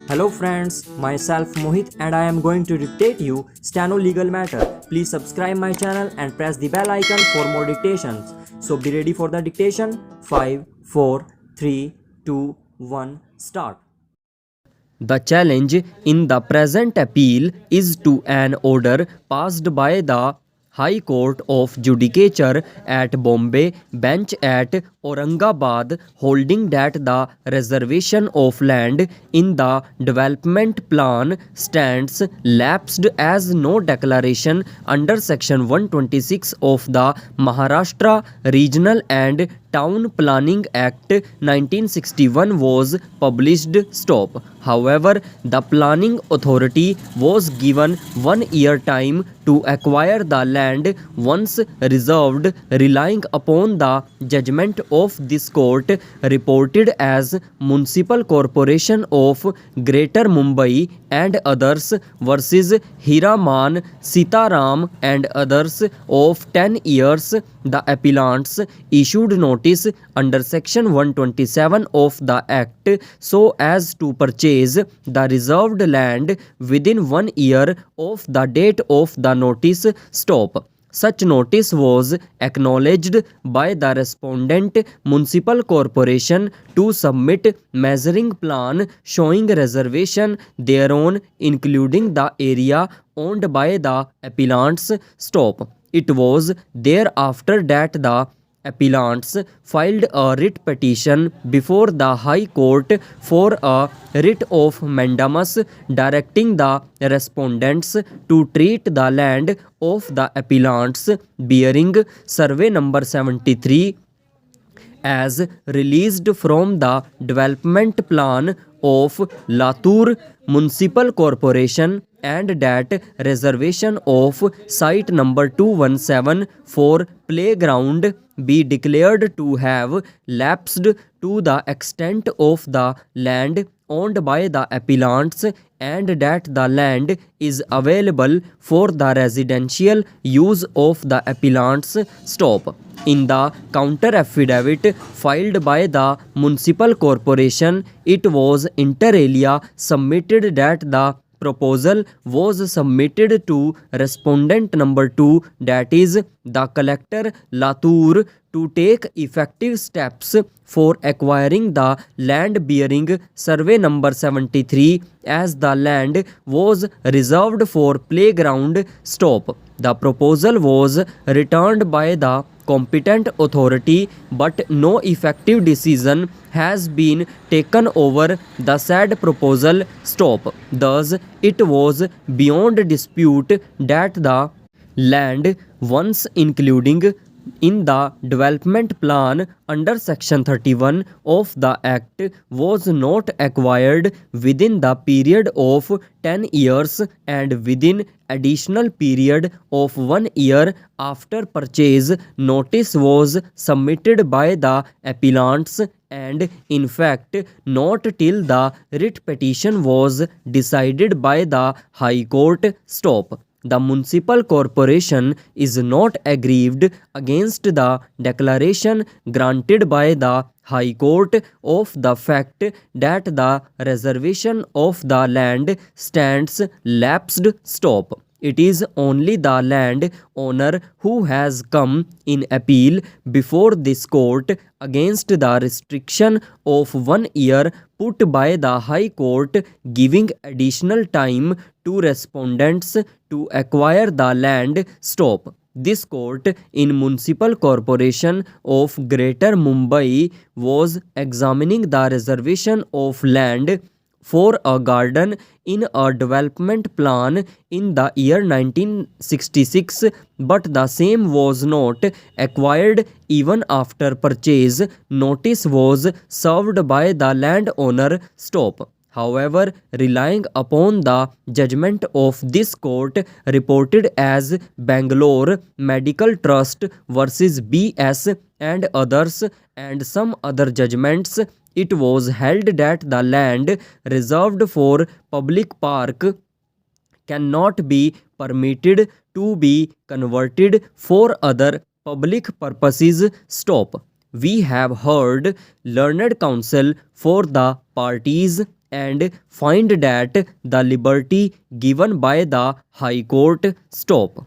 Hello friends, myself Mohit and I am going to dictate you Stano Legal Matter. Please subscribe my channel and press the bell icon for more dictations. So be ready for the dictation. 5, 4, 3, 2, 1, start. The challenge in the present appeal is to an order passed by the High Court of Judicature at Bombay bench at Aurangabad holding that the reservation of land in the development plan stands lapsed as no declaration under section 126 of the Maharashtra Regional and Town Planning Act 1961 was published. Stop. However, the planning authority was given 1 year time to acquire the land once reserved, relying upon the judgment of this court reported as Municipal Corporation of Greater Mumbai and others versus Hiraman Sitaram and others of 10 years. The appellants issued notice under section 127 of the act so as to purchase the reserved land within 1 year of the date of the notice. Stop. Such notice was acknowledged by the respondent municipal corporation to submit measuring plan showing reservation thereon, including the area owned by the appellants. Stop. It was thereafter that the appellants filed a writ petition before the High Court for a writ of mandamus directing the respondents to treat the land of the appellants bearing survey number 73 as released from the development plan of Latur Municipal Corporation and that reservation of site number 217 for playground be declared to have lapsed to the extent of the land owned by the appellants and that the land is available for the residential use of the appellants. Stop. In the counter affidavit filed by the municipal corporation, it was inter alia submitted that the proposal was submitted to respondent number 2, that is the collector Latur, to take effective steps for acquiring the land bearing survey number 73 as the land was reserved for playground. Stop. The proposal was returned by the competent authority but no effective decision has been taken over the said proposal. Stop. Thus, it was beyond dispute that the land once including in the development plan under section 31 of the act was not acquired within the period of 10 years and within additional period of 1 year after purchase. Notice was submitted by the appellants and in fact not till the writ petition was decided by the High Court. Stop. The municipal corporation is not aggrieved against the declaration granted by the High Court of the fact that the reservation of the land stands lapsed. Stop. It is only the land owner who has come in appeal before this court against the restriction of 1 year put by the High Court, giving additional time to respondents to acquire the land. Stop. This court in Municipal Corporation of Greater Mumbai was examining the reservation of land for a garden in a development plan in the year 1966, but the same was not acquired even after purchase. Notice was served by the landowner. Stop. However, relying upon the judgment of this court reported as Bangalore Medical Trust versus BS and others and some other judgments, it was held that the land reserved for public park cannot be permitted to be converted for other public purposes. Stop. We have heard learned counsel for the parties and find that the liberty given by the High Court stop.